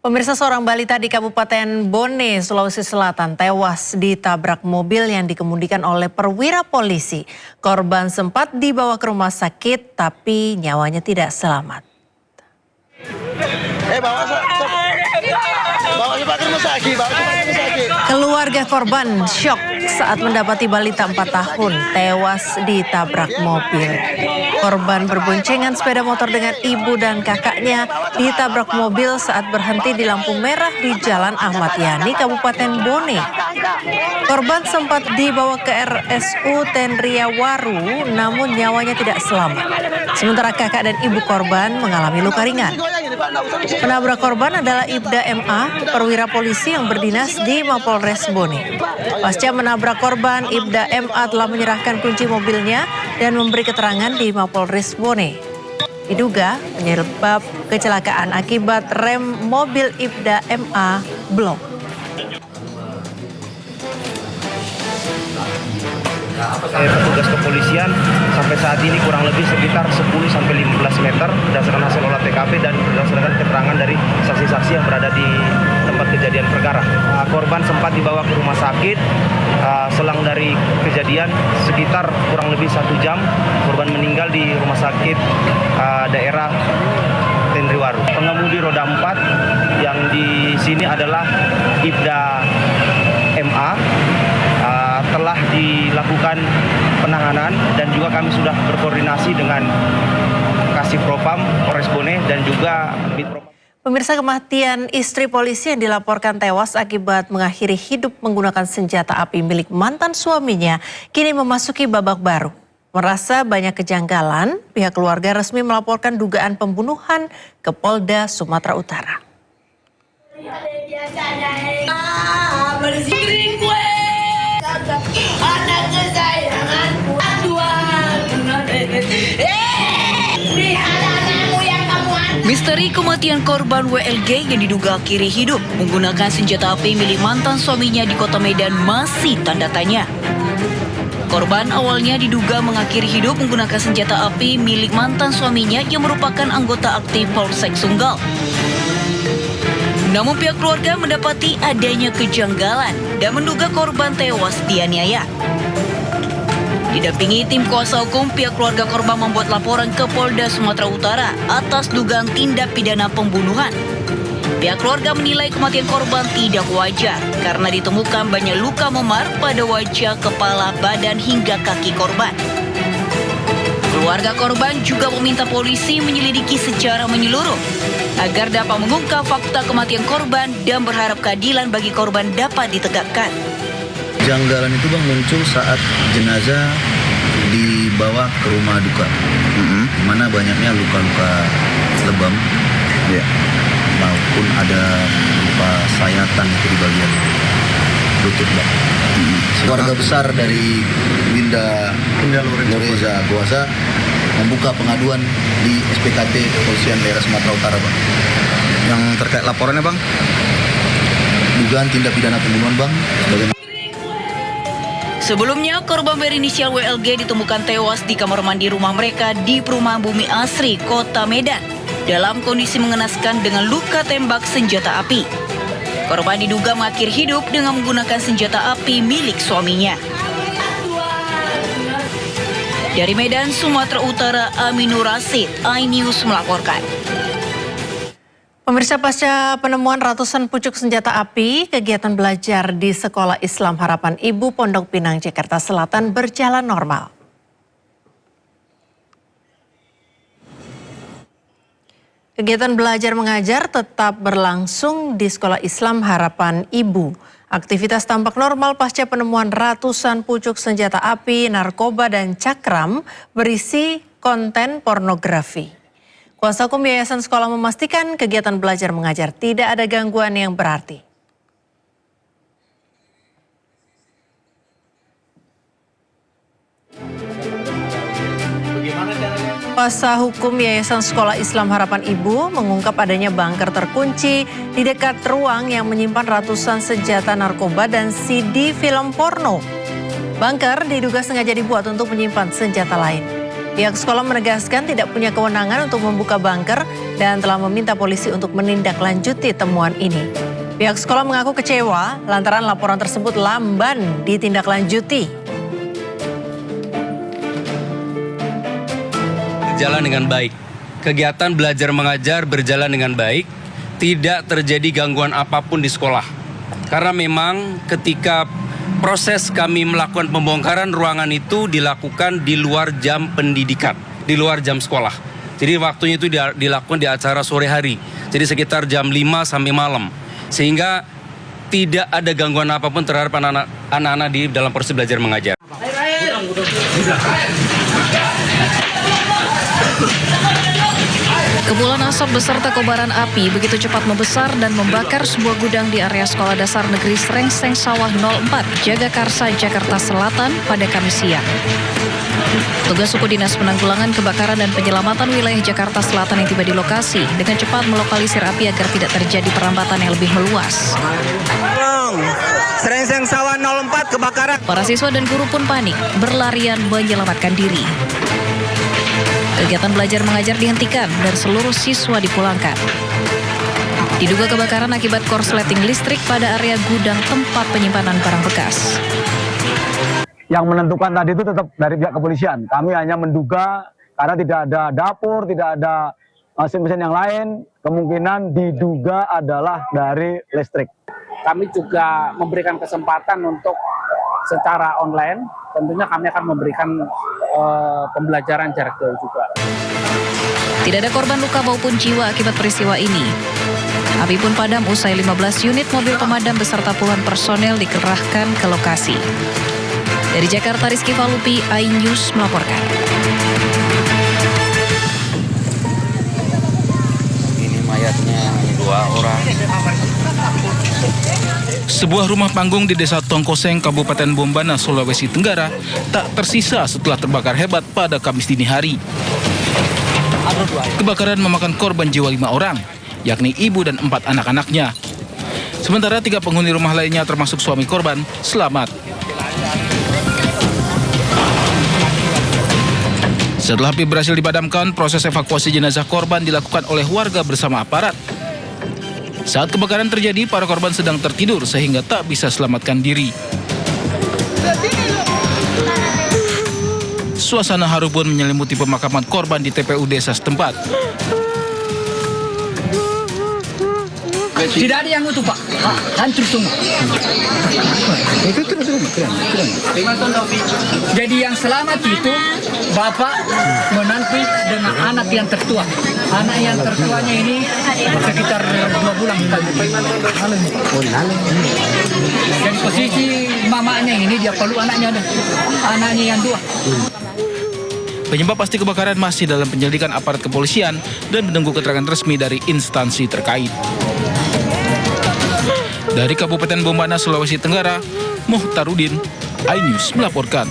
Pemirsa, seorang balita di Kabupaten Bone, Sulawesi Selatan tewas ditabrak mobil yang dikemudikan oleh perwira polisi. Korban sempat dibawa ke rumah sakit tapi nyawanya tidak selamat. Bawa ke rumah sakit. Keluarga korban syok saat mendapati balita 4 tahun tewas ditabrak mobil. Korban berboncengan sepeda motor dengan ibu dan kakaknya ditabrak mobil saat berhenti di lampu merah di Jalan Ahmad Yani, Kabupaten Bone. Korban sempat dibawa ke RSU Tenriawaru, namun nyawanya tidak selamat. Sementara kakak dan ibu korban mengalami luka ringan. Penabrak korban adalah Ibda MA, perwira polisi yang berdinas di Mapolres Bone. Pasca menabrak korban, Ibda MA telah menyerahkan kunci mobilnya dan memberi keterangan di Mapolres Bone. Diduga penyebab kecelakaan akibat rem mobil Ibda MA blok. Petugas kepolisian sampai saat ini kurang lebih sekitar 10-15 meter berdasarkan hasil olah TKP dan berdasarkan keterangan dari saksi-saksi yang berada di tempat kejadian perkara. Korban sempat dibawa ke rumah sakit. Selang dari kejadian sekitar kurang lebih 1 jam, korban meninggal di rumah sakit daerah Tenriawaru. Pengemudi roda 4 yang di sini adalah Ibda MA. Telah dilakukan penanganan dan juga kami sudah berkoordinasi dengan Kasih Propam Polres Bone dan juga Bitpropam. Pemirsa, kematian istri polisi yang dilaporkan tewas akibat mengakhiri hidup menggunakan senjata api milik mantan suaminya kini memasuki babak baru. Merasa banyak kejanggalan, pihak keluarga resmi melaporkan dugaan pembunuhan ke Polda Sumatera Utara. Anak kesayanganku, Misteri kematian korban WLG yang diduga akhiri hidup menggunakan senjata api milik mantan suaminya di Kota Medan masih tanda tanya. Korban awalnya diduga mengakhiri hidup menggunakan senjata api milik mantan suaminya yang merupakan anggota aktif Polsek Sunggal. Namun pihak keluarga mendapati adanya kejanggalan dan menduga korban tewas dianiaya. Didampingi tim kuasa hukum, pihak keluarga korban membuat laporan ke Polda Sumatera Utara atas dugaan tindak pidana pembunuhan. Pihak keluarga menilai kematian korban tidak wajar karena ditemukan banyak luka memar pada wajah, kepala, badan hingga kaki korban. Keluarga korban juga meminta polisi menyelidiki secara menyeluruh agar dapat mengungkap fakta kematian korban dan berharap keadilan bagi korban dapat ditegakkan. Janggalan itu Bang muncul saat jenazah dibawa ke rumah duka, di mana banyaknya luka-luka lebam, maupun ada luka sayatan itu di bagian lutut Bang. Keluarga besar dari Winda Lorenza Goasa membuka pengaduan di SPKT Kepolisian Daerah Sumatera Utara Bang. Yang terkait laporannya Bang? Dugaan tindak pidana pembunuhan Bang. Sebelumnya, korban berinisial WLG ditemukan tewas di kamar mandi rumah mereka di Perumahan Bumi Asri, Kota Medan, dalam kondisi mengenaskan dengan luka tembak senjata api. Korban diduga mengakhiri hidup dengan menggunakan senjata api milik suaminya. Dari Medan, Sumatera Utara, Aminur Rasid, iNews melaporkan. Pemirsa, pasca penemuan ratusan pucuk senjata api, kegiatan belajar di Sekolah Islam Harapan Ibu Pondok Pinang, Jakarta Selatan berjalan normal. Kegiatan belajar mengajar tetap berlangsung di Sekolah Islam Harapan Ibu. Aktivitas tampak normal pasca penemuan ratusan pucuk senjata api, narkoba, dan cakram berisi konten pornografi. Kuasa hukum Yayasan Sekolah memastikan kegiatan belajar mengajar tidak ada gangguan yang berarti. Kuasa hukum Yayasan Sekolah Islam Harapan Ibu mengungkap adanya bunker terkunci di dekat ruang yang menyimpan ratusan senjata narkoba dan CD film porno. Bunker diduga sengaja dibuat untuk menyimpan senjata lain. Pihak sekolah menegaskan tidak punya kewenangan untuk membuka bunker dan telah meminta polisi untuk menindaklanjuti temuan ini. Pihak sekolah mengaku kecewa lantaran laporan tersebut lamban ditindaklanjuti. Berjalan dengan baik. Kegiatan belajar mengajar berjalan dengan baik, tidak terjadi gangguan apapun di sekolah. Karena memang ketika proses kami melakukan pembongkaran ruangan itu dilakukan di luar jam pendidikan, di luar jam sekolah. Jadi waktunya itu dilakukan di acara sore hari, jadi sekitar jam 5 sampai malam. Sehingga tidak ada gangguan apapun terhadap anak-anak di dalam proses belajar mengajar. Kepulan asap beserta kobaran api begitu cepat membesar dan membakar sebuah gudang di area Sekolah Dasar Negeri Srengseng Sawah 04, Jagakarsa, Jakarta Selatan pada Kamis siang. Tugas suku Dinas Penanggulangan Kebakaran dan Penyelamatan Wilayah Jakarta Selatan yang tiba di lokasi dengan cepat melokalisir api agar tidak terjadi perambatan yang lebih meluas. Srengseng Sawah 04 kebakaran. Para siswa dan guru pun panik, berlarian menyelamatkan diri. Kegiatan belajar mengajar dihentikan dan seluruh siswa dipulangkan. Diduga kebakaran akibat korsleting listrik pada area gudang tempat penyimpanan barang bekas. Yang menentukan tadi itu tetap dari pihak kepolisian. Kami hanya menduga karena tidak ada dapur, tidak ada mesin-mesin yang lain, kemungkinan diduga adalah dari listrik. Kami juga memberikan kesempatan untuk secara online, tentunya kami akan memberikan pembelajaran jarak jauh juga. Tidak ada korban luka maupun jiwa akibat peristiwa ini. Api pun padam usai 15 unit mobil pemadam beserta puluhan personel dikerahkan ke lokasi. Dari Jakarta, Rizky Falupi, iNews melaporkan. Ini mayatnya 2 orang. Sebuah rumah panggung di Desa Tongkoseng, Kabupaten Bombana, Sulawesi Tenggara tak tersisa setelah terbakar hebat pada Kamis dini hari. Kebakaran memakan korban jiwa 5 orang, yakni ibu dan 4 anak-anaknya. Sementara 3 penghuni rumah lainnya termasuk suami korban selamat. Setelah api berhasil dipadamkan, proses evakuasi jenazah korban dilakukan oleh warga bersama aparat. Saat kebakaran terjadi, para korban sedang tertidur sehingga tak bisa selamatkan diri. Suasana haru pun menyelimuti pemakaman korban di TPU desa setempat. Tidak ada yang utuh, Pak. Hancur semua. Jadi yang selamat itu bapak, menantu dengan anak yang tertua. Anak yang tertuanya ini sekitar 2 bulan. Dan posisi mamanya ini dia peluk anaknya ada. Anaknya yang 2. Penyebab pasti kebakaran masih dalam penyelidikan aparat kepolisian dan menunggu keterangan resmi dari instansi terkait. Dari Kabupaten Bombana, Sulawesi Tenggara, Muhtarudin, iNews melaporkan.